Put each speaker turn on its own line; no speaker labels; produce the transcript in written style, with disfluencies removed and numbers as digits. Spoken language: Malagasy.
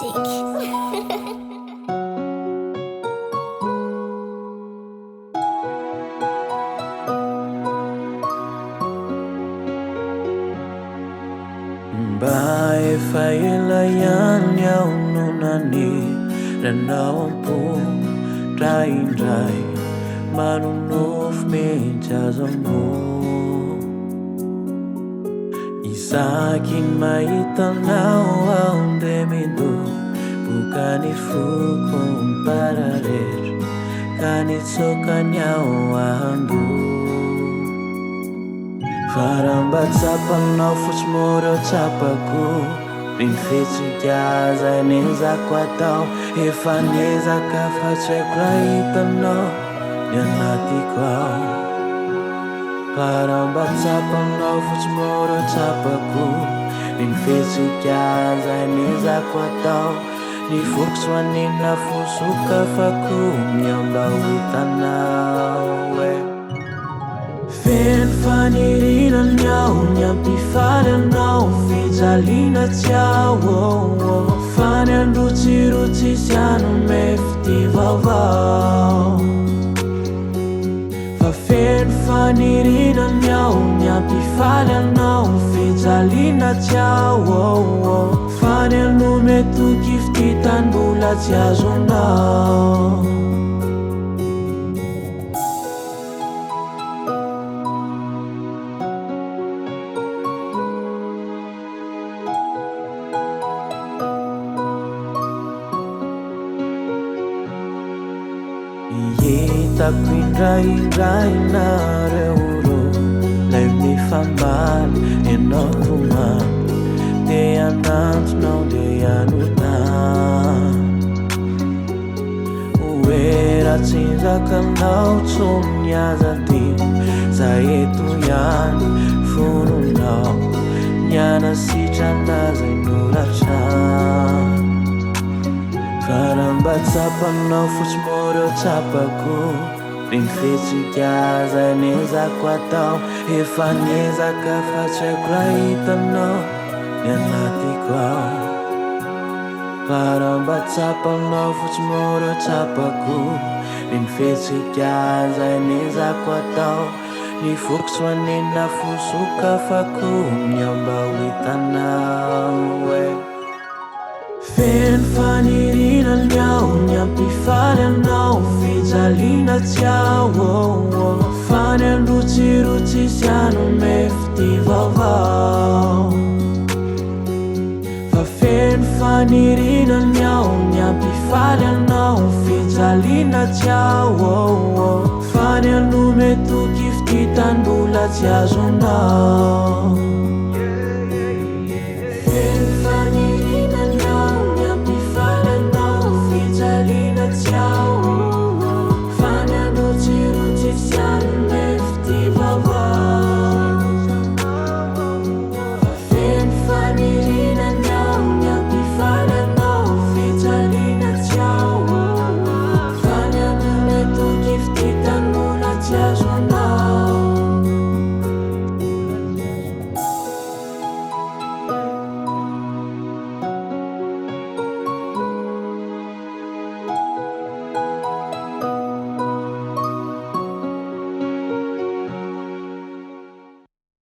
music.
Mba efa ela ihany aho no naniranaom-po indraindray manonofo mihitsy aza mo. Isaky ny mahitanao aho nde midoboka ny foko mipararetra ka nitsokany aho andro. Faramba tsapanao fotsy mora tsapako ny fihetsika zay niezako atao efa niezaka fa tsy haiko raha hitanao ny anatiko ao. Faramba tsapanao fotsy mora tsapako ny fihetsika zay niezako atao ny fokotsy hoanina fosoka fako miamba ho hitanao. Feno fanirinan aho ny ampifaly anao fijaliana tsy aho fa ny androtsirotsy sy anome fity vaovao. Fa feno fanirinan aho ny ampifaly anao fijaliana tsy aho fa ny anome toky fity tanbola tsy azonao. Hitako indray nareo lay mifamaly ianao tomany de anantonao de anotany hoe raha tsinjakanao tsony azadiny zay eto ihany fononao nianasitrana zay noratrany. Faramba tsapanao fotsy mora tsapako ny fihetsika zay niezako atao efa niezaka fa tsy haiko raha hitanao ny anatiko ao. Faramba tsapanao fotsy mora tsapako ny fihetsika zay niezako atao ny fokotsy hoanina fosoka fako miamba ho hitanao. Feno fanirinan aho ny ampifaly anao fijaliana tsy aho fa ny androtsirotsy sy anome fity vaovao. Fa feno fanirinan aho ny ampifaly anao fijaliana tsy aho fa ny anome toky fity tanbola tsy azonao.